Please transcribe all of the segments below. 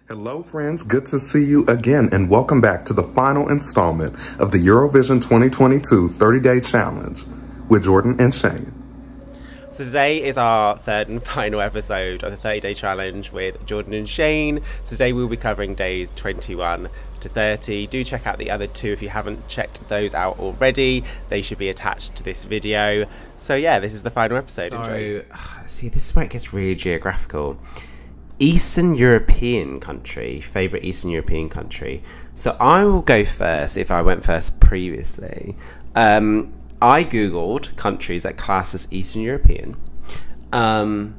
Hello, friends. Good to see you again, and welcome back to the final installment of the Eurovision 2022 30-Day Challenge with Jordan and Shane. So today is our third and final episode of the 30-Day Challenge with Jordan and Shane. So today we'll be covering days 21 to 30. Do check out the other two if you haven't checked those out already. They should be attached to this video. So yeah, this is the final episode. So, see, this is where it gets really geographical. Eastern European country, favourite Eastern European country. So I will go first if I went first previously. I googled countries that class as Eastern European. And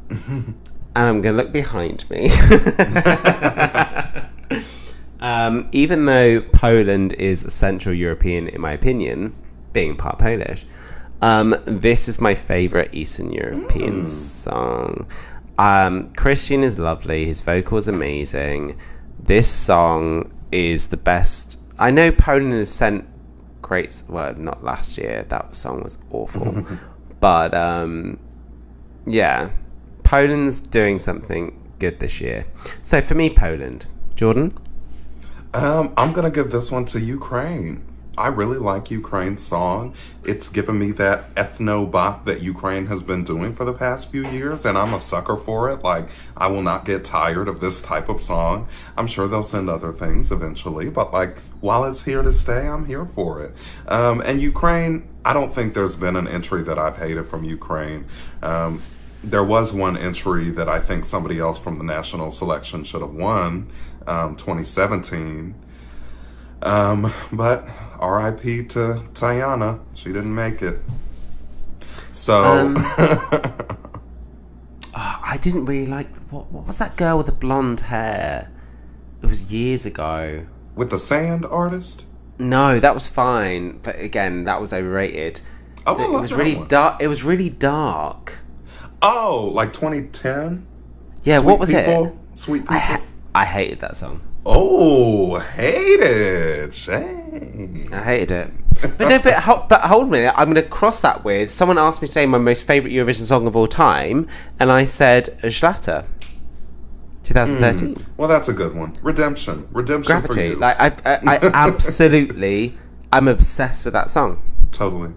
I'm going to look behind me. Even though Poland is Central European in my opinion, being part Polish, this is my favourite Eastern European song. Christian is lovely, his vocal is amazing. This song is the best. I know Poland has sent great, well, not last year, that song was awful. But yeah, Poland's doing something good this year. So for me, Poland. Jordan? I'm gonna give this one to Ukraine. I really like Ukraine's song. It's given me that ethno-bop that Ukraine has been doing for the past few years, and I'm a sucker for it. Like, I will not get tired of this type of song. I'm sure they'll send other things eventually, but like, while it's here to stay, I'm here for it. And Ukraine, I don't think there's been an entry that I've hated from Ukraine. There was one entry that I think somebody else from the national selection should have won, 2017. But R.I.P. to Tayana. She didn't make it. So I didn't really like what was that girl with the blonde hair? It was years ago. With the sand artist? No, that was fine, but again, that was overrated. Oh, it was really dark. It was really dark. Oh, like 2010? Yeah, Sweet what was People? it? Sweet People. I hated that song. Oh, hated. Shame. I hated it. But no, but hold a minute. I'm going to cross that with, someone asked me today my most favourite Eurovision song of all time, and I said Zlata, 2013. Well, that's a good one. Redemption. Gravity. For you. Like, I absolutely, I'm obsessed with that song. Totally.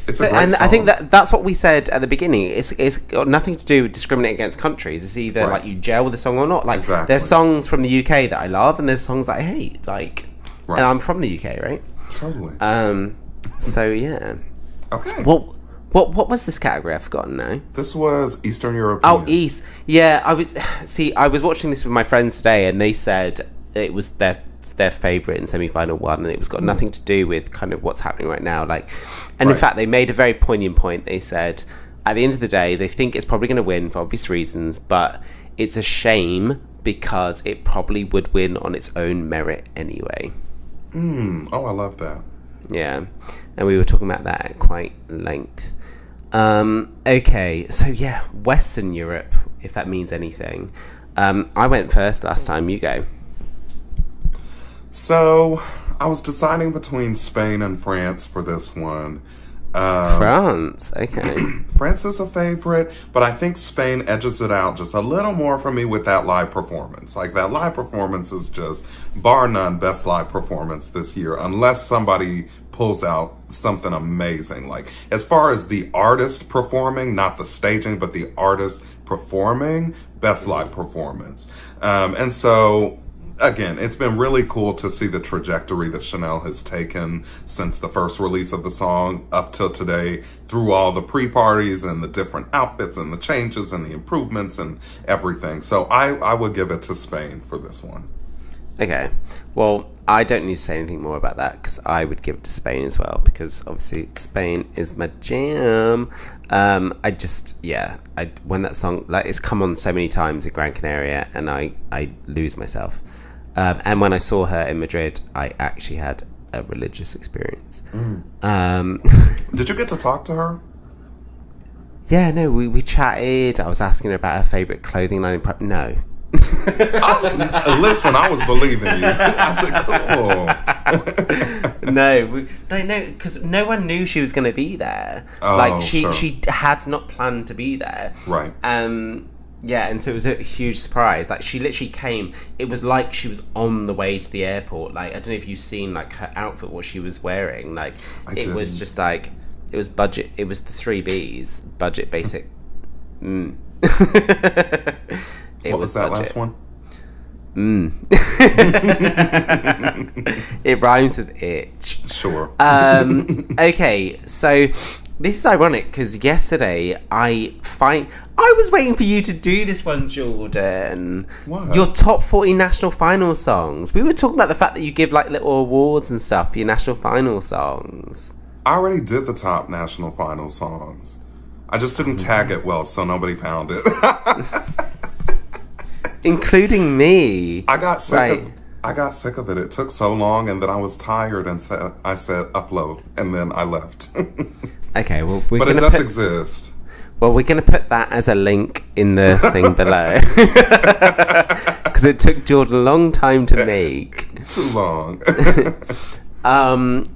It's a So, great and song. I think that's what we said at the beginning. It's got nothing to do with discriminating against countries. It's either Right. like you gel with the song or not. Like there's songs from the UK that I love, and there's songs that I hate. Like, Right. and I'm from the UK, right? Totally. So yeah. Okay. What was this category? I've forgotten now. This was Eastern European. Oh, East. Yeah, I was watching this with my friends today, and they said it was their favourite in semi-final one, and it was got nothing to do with kind of what's happening right now. Like, and in fact, they made a very poignant point. They said, at the end of the day, they think it's probably going to win for obvious reasons, but it's a shame because it probably would win on its own merit anyway. Oh, I love that. Yeah, and we were talking about that at quite length. Okay, so yeah, Western Europe, if that means anything. I went first last time. You go. So, I was deciding between Spain and France for this one. France, okay. France is a favorite, but I think Spain edges it out just a little more for me with that live performance. Like, that live performance is just, bar none, best live performance this year, unless somebody pulls out something amazing. Like, as far as the artist performing, not the staging, but the artist performing, best live performance. And so, again, it's been really cool to see the trajectory that Chanel has taken since the first release of the song up till today, through all the pre-parties and the different outfits and the changes and the improvements and everything. So I would give it to Spain for this one. Okay, well, I don't need to say anything more about that because I would give it to Spain as well, because obviously Spain is my jam. When that song, like, it's come on so many times in Gran Canaria, and I lose myself. And when I saw her in Madrid, I actually had a religious experience. Did you get to talk to her? Yeah, no, we chatted. I was asking her about her favourite clothing line. No. Listen, I was believing you. I said, cool. No, because no one knew she was going to be there. Oh, like, sure. she had not planned to be there. Right. Yeah, and so it was a huge surprise. Like, she literally came. It was like she was on the way to the airport. Like, I don't know if you've seen like her outfit, what she was wearing. Like, it was just like, it was budget. It was the 3Bs: budget, basic. What was that budget. Last one? It rhymes with itch. Sure. Okay, so this is ironic because yesterday I was waiting for you to do this one, Jordan. What? Your top 40 national final songs. We were talking about the fact that you give like little awards and stuff for your national final songs. I already did the top national final songs. I just didn't tag it well, so nobody found it. Including me. I got sick of it. It took so long, and then I was tired, and I said upload, and then I left. Okay, well, but it does exist. Well, we're going to put that as a link in the thing below. Because it took Jordan a long time to make. Too long.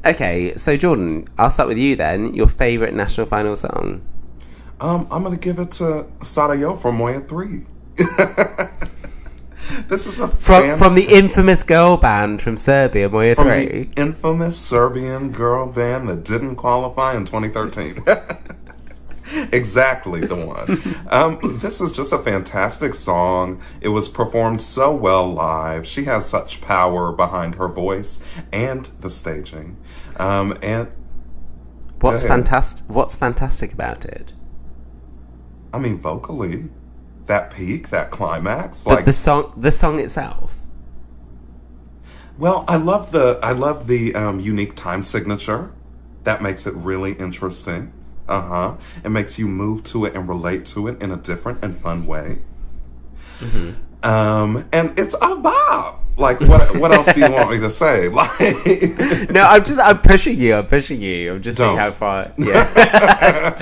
Okay, so Jordan, I'll start with you then. Your favourite national final song? I'm going to give it to Sarajevo from Moya 3. This is from the infamous girl band from Serbia, Moya 3. The infamous Serbian girl band that didn't qualify in 2013. Exactly the one. This is just a fantastic song. It was performed so well live. She has such power behind her voice and the staging. And what's fantastic about it? I mean, vocally, that peak, that climax, but the song itself. Well, I love the unique time signature. That makes it really interesting. It makes you move to it and relate to it in a different and fun way. And it's a bop. Like, what else do you want me to say? Like, no, I'm pushing you. I'm just seeing how far. Yeah.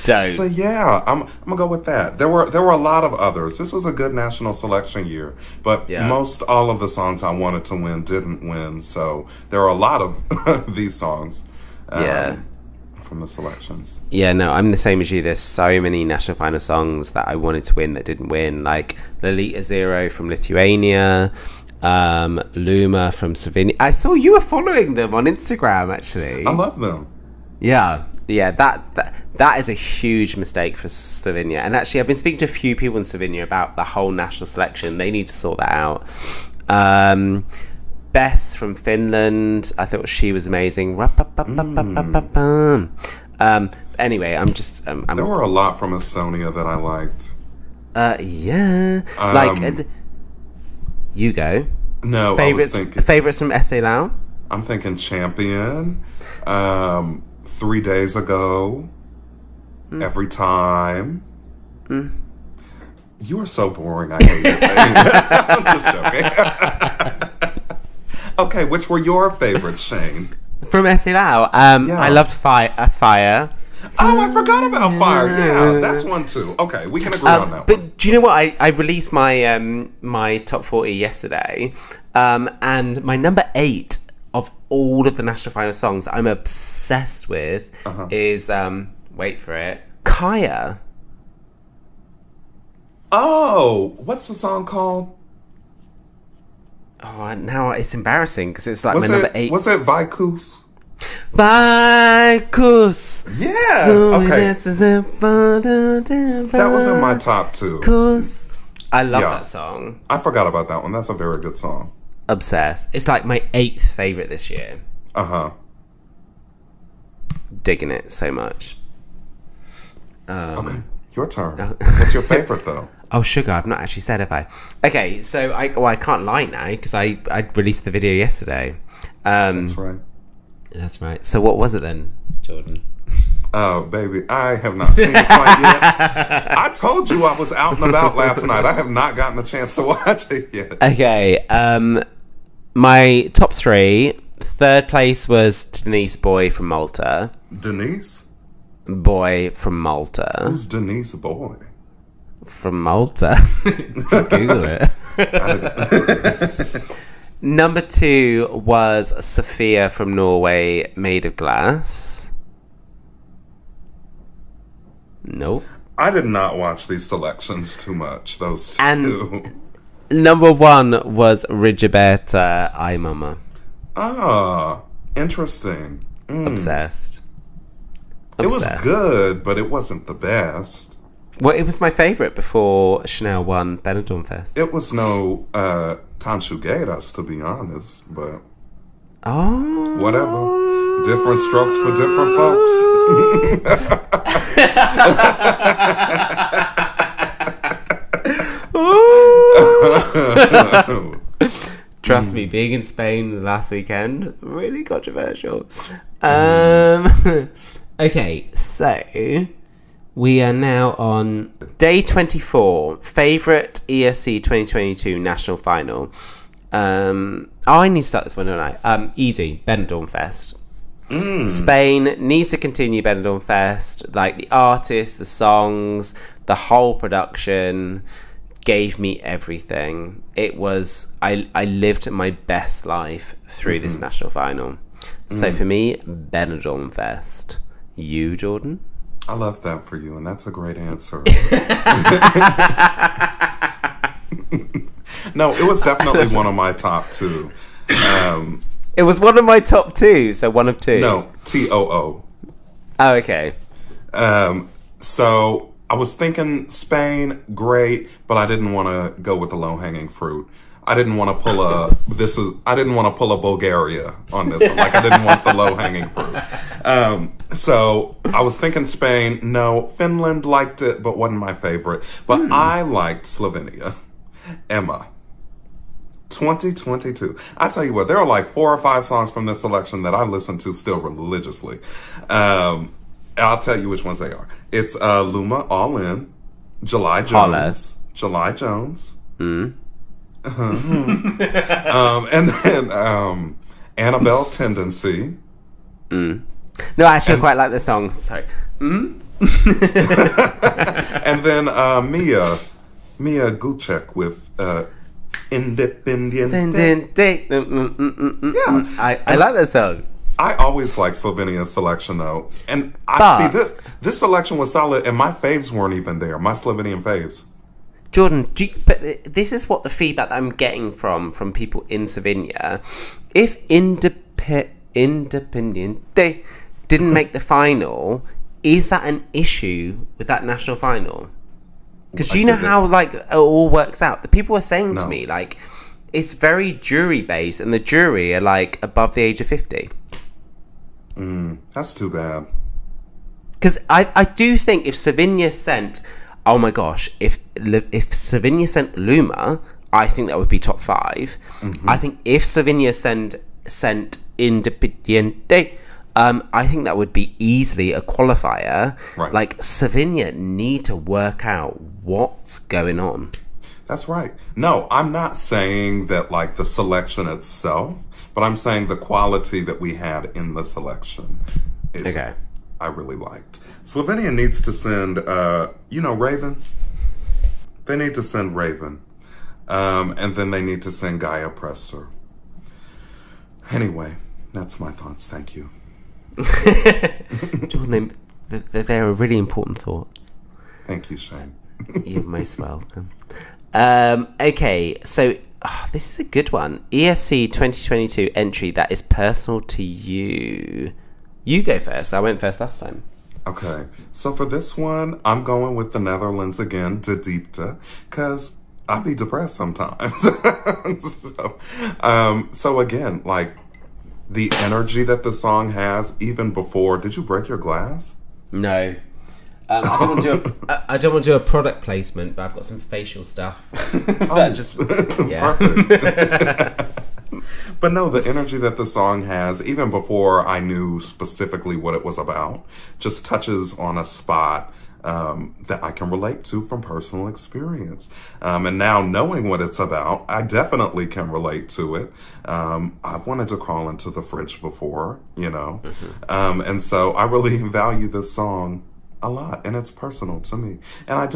Don't. So yeah, I'm gonna go with that. There were a lot of others. This was a good national selection year, but most all of the songs I wanted to win didn't win. So there are a lot of these songs. From the selections. Yeah, no, I'm the same as you. There's so many national final songs that I wanted to win that didn't win, like Lolita Zero from Lithuania, Luma from Slovenia. I saw you were following them on Instagram, actually. I love them. Yeah, that is a huge mistake for Slovenia. And actually, I've been speaking to a few people in Slovenia about the whole national selection. They need to sort that out. Bess from Finland, I thought she was amazing. Anyway, there were a lot from Estonia that I liked. You go. No, favorites from SA Lao? I'm thinking Champion. 3 days ago. Every time. You are so boring. I hate it. I'm just joking. Okay, which were your favorites, Shane? From SA Lao? I loved Fire. Oh, I forgot about Fire. Yeah, that's one too. Okay, we can agree on that but one. But do you know what? I released my my top 40 yesterday, and my number 8 of all of the national final songs that I'm obsessed with is wait for it, Kaya. Oh, what's the song called? Oh, now it's embarrassing because it's like number 8. Was it Vikus? Vikus. Yes. Okay. That was in my top 2. I love that song. I forgot about that one. That's a very good song. Obsessed. It's like my 8th favorite this year. Digging it so much. Okay, your turn. What's your favorite though? Oh, Sugar, I've not actually said, have I? Okay, so I can't lie now because I released the video yesterday. That's right. That's right. So what was it then, Jordan? Oh, baby, I have not seen it quite yet. I told you I was out and about last night. I have not gotten a chance to watch it yet. Okay, my top 3. Third place was Denise Boy from Malta. Denise? Boy from Malta. Who's Denise Boy? From Malta. Just Google it. Number 2 was Sophia from Norway, Made of Glass. Nope. I did not watch these selections too much, those two. And number 1 was Rigoberta, Ay Mama. Ah, interesting. Obsessed. It was good, but it wasn't the best. Well, it was my favourite before Chanel won Benidorm Fest. It was no Conchugueras, to be honest, but whatever. Different strokes for different folks. Trust me, being in Spain last weekend, really controversial. Okay, so we are now on day 24, favourite ESC 2022 national final. I need to start this one, don't I? Easy, Benidorm Fest. Spain needs to continue Benidorm Fest. Like, the artists, the songs, the whole production gave me everything. It was, I lived my best life through this national final. So for me, Benidorm Fest. You, Jordan? I love that for you, and that's a great answer. No, it was definitely one of my top 2. It was one of my top 2, so one of 2. No, TOO. Oh, okay. So I was thinking Spain, great, but I didn't want to go with the low-hanging fruit. I didn't want to pull a Bulgaria on this one. Like, I didn't want the low-hanging fruit. So I was thinking Spain. No, Finland liked it, but wasn't my favorite. But I liked Slovenia. Emma. 2022. I tell you what, there are like 4 or 5 songs from this selection that I listen to still religiously. I'll tell you which ones they are. It's Luma, All In, July Jones. July Jones. And then Annabelle Tendency. No, I actually quite like the song. Sorry. And then Mia Gucek with Independiente. Yeah, I like that song. I always like Slovenia's selection though, and I see this selection was solid, and my faves weren't even there. My Slovenian faves. Jordan, but this is what the feedback that I'm getting from people in Slovenia. If Independiente didn't make the final, is that an issue with that national final? Because do you know how like it all works out? The people were saying to me like it's very jury based, and the jury are like above the age of 50. That's too bad. Because I do think if Slovenia sent, oh my gosh, if Slovenia sent Luma, I think that would be top 5. I think if Slovenia sent Independiente, I think that would be easily a qualifier. Right. Like, Slovenia need to work out what's going on. That's right. No, I'm not saying that like the selection itself, but I'm saying the quality that we had in the selection is Okay. I really liked. Slovenia needs to send, Raven. They need to send Raven. And then they need to send Gaia Presser. Anyway, that's my thoughts. Thank you. Jordan, they're really important thoughts. Thank you, Shane. You're most welcome. Okay, so this is a good one. ESC 2022 entry that is personal to you. You go first. I went first last time. Okay, so for this one, I'm going with the Netherlands again, De Diepte, because I be depressed sometimes. So again, like the energy that the song has, even before. Did you break your glass? No. I don't want to do a product placement, but I've got some facial stuff. Perfect. But no, the energy that the song has, even before I knew specifically what it was about, just touches on a spot that I can relate to from personal experience. And now knowing what it's about, I definitely can relate to it. I've wanted to crawl into the fridge before, and so I really value this song a lot, and it's personal to me. And I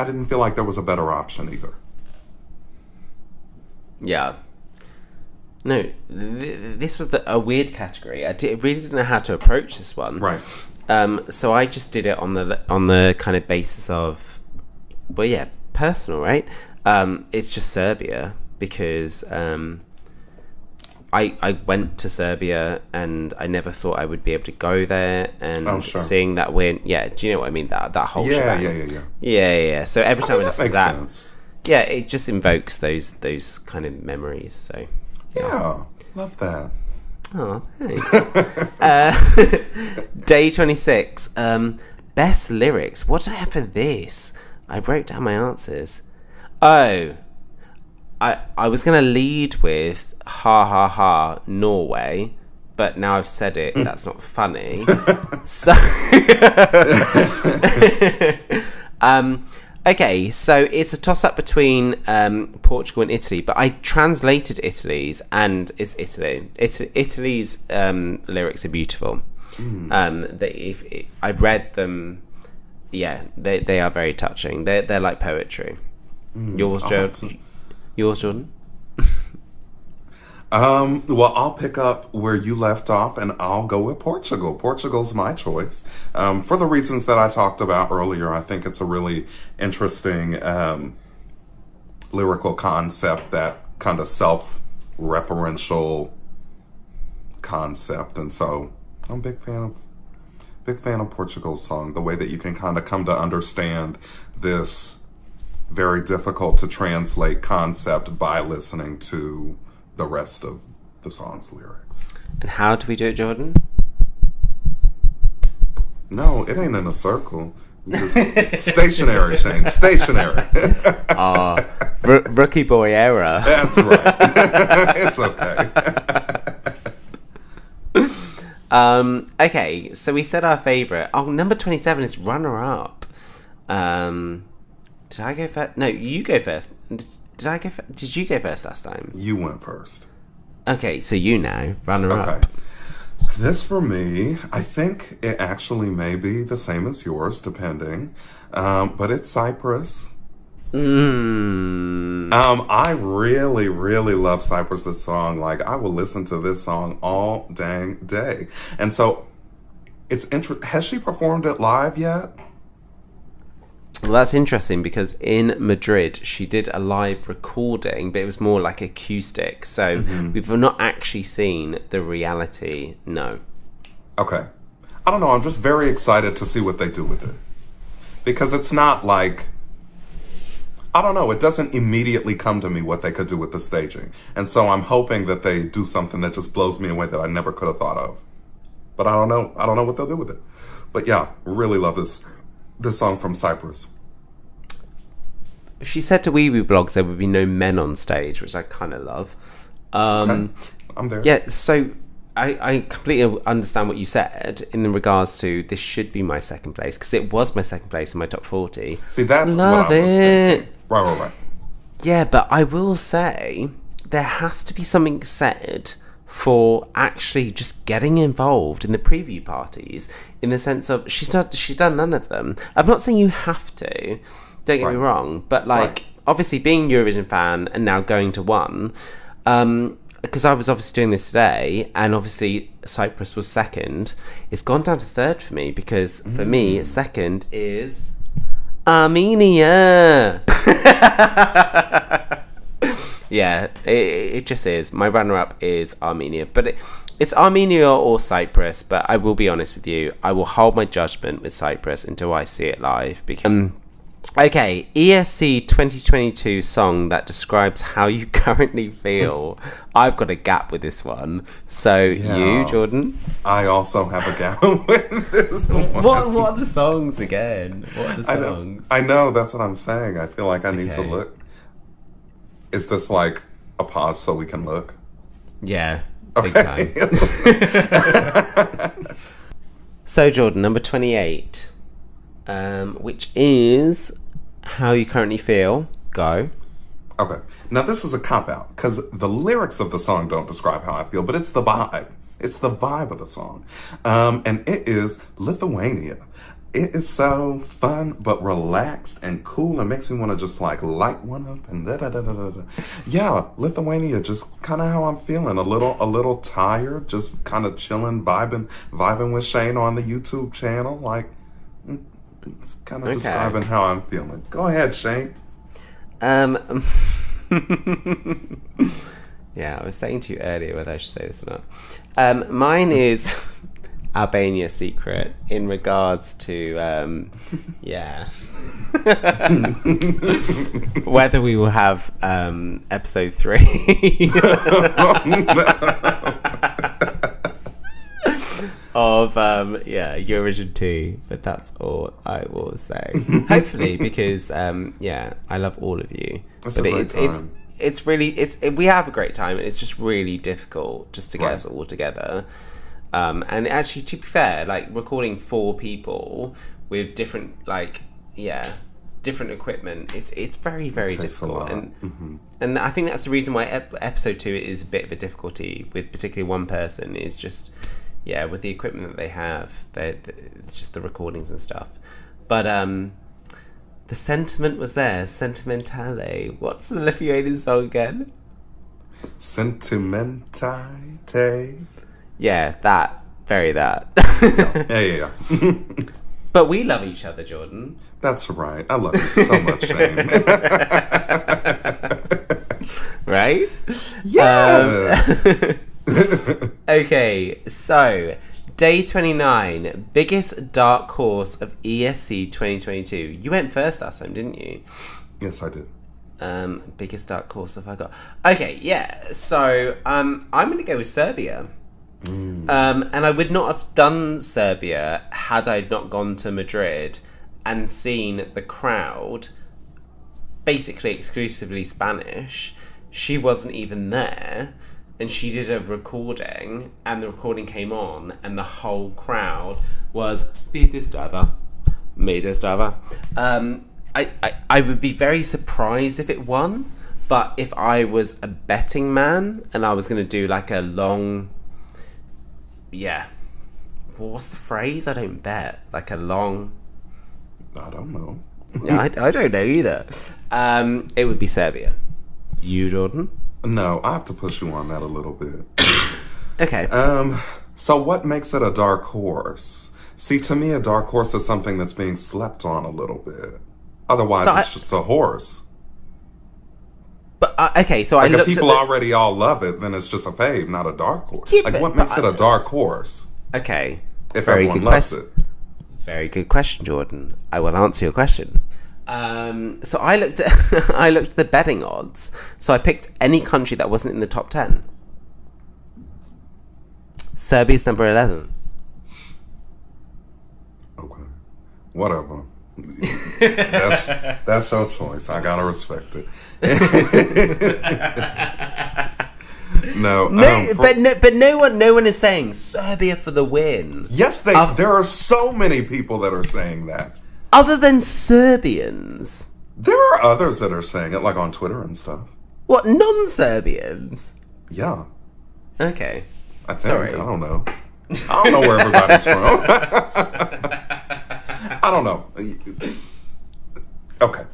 didn't feel like there was a better option either. Yeah. No, this was a weird category. I really didn't know how to approach this one. Right. So I just did it on the kind of basis of, well, yeah, personal, right? It's just Serbia because I went to Serbia and I never thought I would be able to go there, and seeing that win, yeah, do you know what I mean? That whole shebang. Yeah. So every time I listen to that, sense. Yeah, it just invokes those kind of memories. So yeah, love that. Oh, thanks. Day 26. Best lyrics. What did I have for this? I wrote down my answers. Oh, I was going to lead with ha ha ha Norway, but now I've said it, that's not funny. So, okay, so it's a toss-up between Portugal and Italy, but I translated Italy's, and it's Italy. Italy's lyrics are beautiful. I read them. Yeah, they are very touching. They're like poetry. Yours, Jordan? Well, I'll pick up where you left off, and I'll go with Portugal. Portugal's my choice. For the reasons that I talked about earlier, I think it's a really interesting lyrical concept, that kind of self-referential concept. And so I'm a big fan of Portugal's song, the way that you can kind of come to understand this very difficult to translate concept by listening to the rest of the song's lyrics. And how do we do it, Jordan? No, it ain't in a circle. Stationary, Shane. Stationary. Rookie boy error. That's right. It's okay. Okay, so we said our favourite. Oh, number 27 is runner-up. Did I go first? No, you go first. Did I go? Did you go first last time? You went first. Okay, so you now runner up. Okay. This for me, I think it actually may be the same as yours, depending. But it's Cyprus. I really, really love Cyprus's song. Like, I will listen to this song all dang day. And so, it's has she performed it live yet? Well, that's interesting because in Madrid she did a live recording, but it was more like acoustic. So we've not actually seen the reality. No. Okay. I don't know. I'm just very excited to see what they do with it. Because it's not like, I don't know, it doesn't immediately come to me what they could do with the staging. And so I'm hoping that they do something that just blows me away that I never could have thought of. But I don't know. I don't know what they'll do with it. But yeah, really love this song from Cyprus. She said to Wee Wee Blogs there would be no men on stage, which I kind of love. Okay. I'm there. Yeah, so I completely understand what you said in regards to this should be my second place, because it was my second place in my top 40. See, that's love what I was it. thinking. Right. Yeah, but I will say there has to be something said for actually just getting involved in the preview parties, in the sense of she's done none of them. I'm not saying you have to, don't get me wrong, but like obviously being a Eurovision fan and now going to one, because I was obviously doing this today, and obviously Cyprus was second, it's gone down to third for me, because for me second is Armenia. Yeah, it just is. My runner-up is Armenia, but it's Armenia or Cyprus. But I will be honest with you, I will hold my judgment with Cyprus until I see it live. Because, okay, ESC 2022 song that describes how you currently feel. I've got a gap with this one. So you, Jordan? I also have a gap with this one. What are the songs again? What are the songs? I know, that's what I'm saying. I feel like I need to look. Is this like a pause so we can look? Yeah, big time. So, Jordan, number 28, which is How You Currently Feel. Go. Okay. Now, this is a cop-out, because the lyrics of the song don't describe how I feel, but it's the vibe. It's the vibe of the song. And it is Lithuania. It is so fun, but relaxed and cool, and makes me want to just like light one up and da da da da da. Yeah, Lithuania, just kind of how I'm feeling. A little tired, just kind of chilling, vibing with Shane on the YouTube channel. Like, it's kind of describing how I'm feeling. Go ahead, Shane. Yeah, I was saying to you earlier whether I should say this or not. Mine is Albania Secret in regards to, whether we will have episode 3 of Eurovision 2, but that's all I will say. Hopefully, because I love all of you. It's really we have a great time, and it's just really difficult just to get us all together. And actually, to be fair, like recording 4 people with different different equipment, it's very, very difficult. And I think that's the reason why episode 2 is a bit of a difficulty with particularly one person, is just with the equipment that they have, it's just the recordings and stuff. But the sentiment was there. Sentimentale. What's the Lithuanian song again? Sentimentate. Yeah, that. Very that. Yeah. But we love each other, Jordan. That's right. I love you so much, Shane. Right? Yes! Okay, so day 29, biggest dark horse of ESC 2022. You went first last time, didn't you? Yes, I did. Biggest dark horse have I got? Okay, yeah. So I'm going to go with Serbia. And I would not have done Serbia had I not gone to Madrid and seen the crowd basically exclusively Spanish. She wasn't even there, and she did a recording, and the recording came on, and the whole crowd was I would be very surprised if it won, but if I was a betting man and I was going to do like a long, what's the phrase? I don't bet. Like a long... I don't know. I don't know either. It would be Serbia. You, Jordan? No, I have to push you on that a little bit. Okay. So what makes it a dark horse? See, to me, a dark horse is something that's being slept on a little bit. Otherwise, it's just a horse. But, okay, so like if people already all love it, then it's just a fave, not a dark horse. Yeah, like, what makes it a dark horse? Okay. If everyone loves it. Very good question, Jordan. I will answer your question. So I looked at I looked at the betting odds. So I picked any country that wasn't in the top 10. Serbia's number 11. Okay, whatever. that's your choice. I gotta respect it. But no one is saying Serbia for the win. Yes, there are so many people that are saying that. Other than Serbians. There are others that are saying it, like on Twitter and stuff. What, non-Serbians? Yeah. Okay. I think. Sorry. I don't know. I don't know where everybody's from. I don't know. Okay.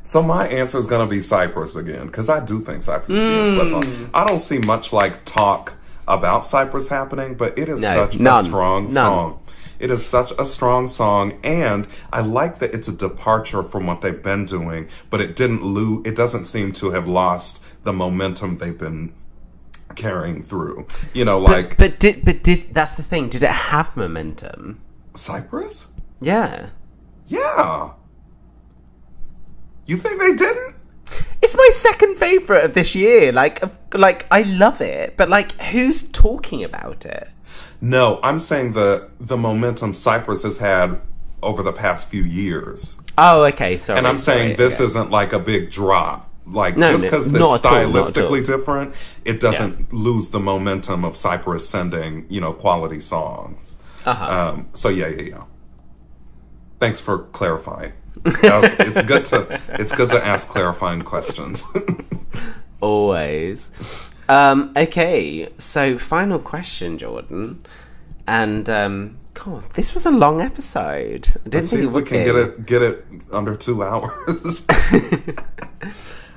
So my answer is going to be Cyprus again, because I do think Cyprus is being slept on. I don't see much like talk about Cyprus happening, but it is such a strong song. It is such a strong song, and I like that it's a departure from what they've been doing, but it doesn't seem to have lost the momentum they've been carrying through. You know, like but that's the thing. Did it have momentum? Cyprus? Yeah. Yeah. You think they didn't? It's my second favorite of this year. Like I love it, but like, who's talking about it? No, I'm saying the momentum Cyprus has had over the past few years. Oh, okay, sorry. And I'm saying this isn't like a big drop. Like, just because it's stylistically different, it doesn't lose the momentum of Cyprus sending, quality songs. So yeah. Thanks for clarifying. It's good to ask clarifying questions. Always. Okay, so final question, Jordan. And God, this was a long episode. I didn't think it would be. Let's see if we can get it under 2 hours.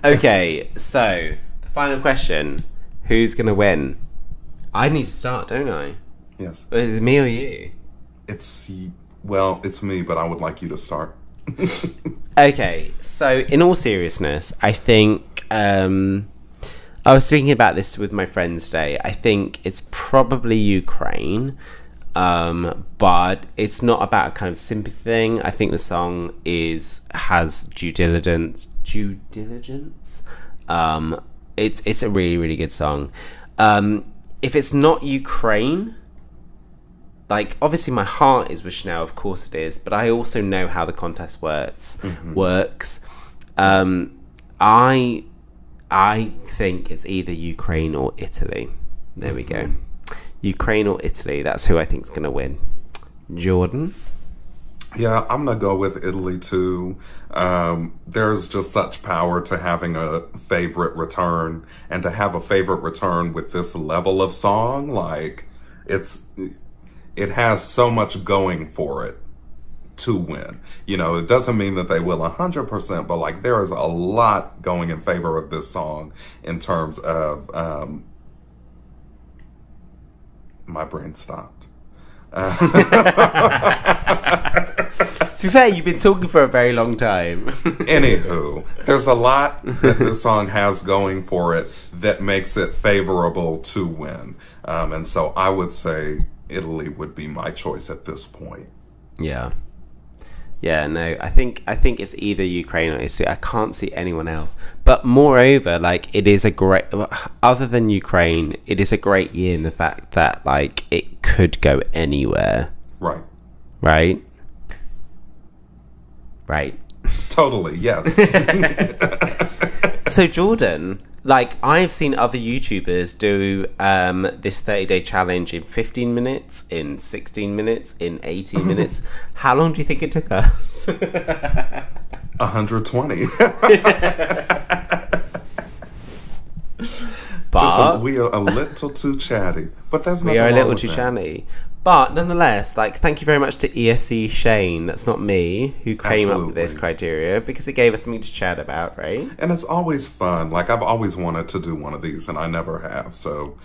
Okay, so the final question: who's gonna win? I need to start, don't I? Yes. Is it me or you? It's me, but I would like you to start. Okay, so in all seriousness, I think I was speaking about this with my friends today. I think it's probably Ukraine. But it's not about a kind of sympathy thing. I think the song has due diligence. It's a really, really good song. If it's not Ukraine, like, obviously my heart is with Chanel, of course it is, but I also know how the contest works. I think it's either Ukraine or Italy. There we go. Ukraine or Italy, that's who I think is going to win. Jordan? Yeah, I'm going to go with Italy too. There's just such power to having a favorite return, and to have a favorite return with this level of song, like, it has so much going for it to win. You know, it doesn't mean that they will 100%, but like, there is a lot going in favor of this song in terms of, my brain stopped. To be fair, you've been talking for a very long time. Anywho, there's a lot that this song has going for it that makes it favorable to win. And so I would say Italy would be my choice at this point. Yeah. Yeah, no, I think it's either Ukraine or Italy. I can't see anyone else. But moreover, like, it is a great, other than Ukraine, it is a great year in the fact that, like, it could go anywhere. Right. Right? Right. Totally, yes. So, Jordan, like, I've seen other YouTubers do this 30-day challenge in 15 minutes, in 16 minutes, in 18 minutes. How long do you think it took us? 120. But we are a little too chatty. But that's not. We are a little too chatty. But nonetheless, like, thank you very much to ESC Shane, that's not me, who came up with this criteria, because it gave us something to chat about, right? And it's always fun. Like, I've always wanted to do one of these, and I never have. So,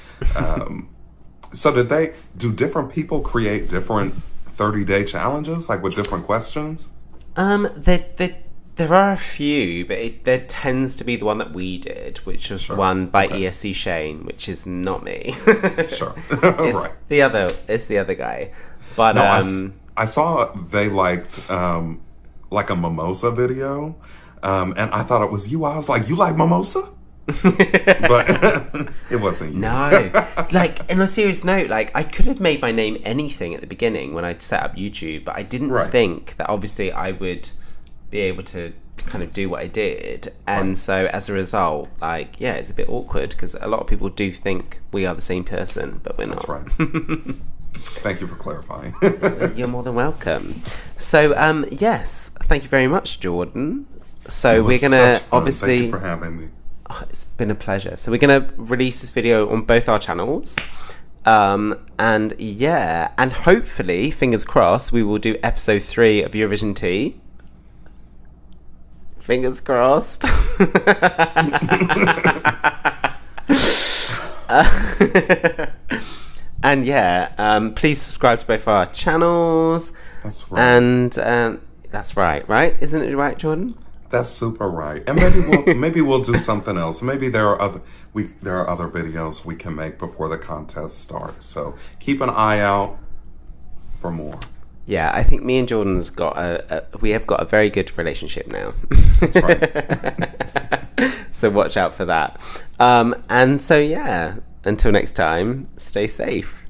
so do different people create different 30-day challenges, like with different questions? There are a few, but there tends to be the one that we did, which was one by ESC Shane, which is not me. Sure. It's right. It's the other guy. But no, I saw they liked like a mimosa video, and I thought it was you. I was like, you like mimosa? But it wasn't you. No. Like, on a serious note, like, I could have made my name anything at the beginning when I set up YouTube, but I didn't think that obviously I would be able to kind of do what I did, and so as a result, like, yeah, it's a bit awkward because a lot of people do think we are the same person, but we're not. That's right. Thank you for clarifying. You're more than welcome. So yes, thank you very much, Jordan. So we're gonna obviously, thank you for having me. Oh, it's been a pleasure. So we're gonna release this video on both our channels, and yeah, and hopefully, fingers crossed, we will do episode 3 of Eurovision Tea. Fingers crossed. And yeah, please subscribe to both our channels. That's right. And that's right? Isn't it right, Jordan? That's super right. And maybe we'll do something else. Maybe there are other videos we can make before the contest starts. So keep an eye out for more. Yeah, I think me and Jordan's got we have got a very good relationship now. That's right. So watch out for that. And so yeah, until next time, stay safe.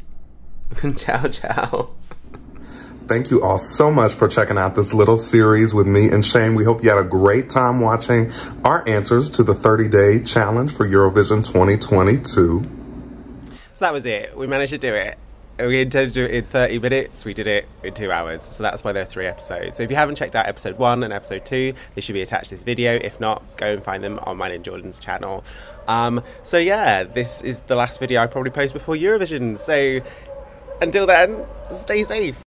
Ciao, ciao. Thank you all so much for checking out this little series with me and Shane. We hope you had a great time watching our answers to the 30-day challenge for Eurovision 2022. So that was it. We managed to do it. We intended to do it in 30 minutes. We did it in 2 hours. So that's why there are 3 episodes. So if you haven't checked out episode 1 and episode 2, they should be attached to this video. If not, go and find them on mine and Jordan's channel. So yeah, this is the last video I probably post before Eurovision. So until then, stay safe.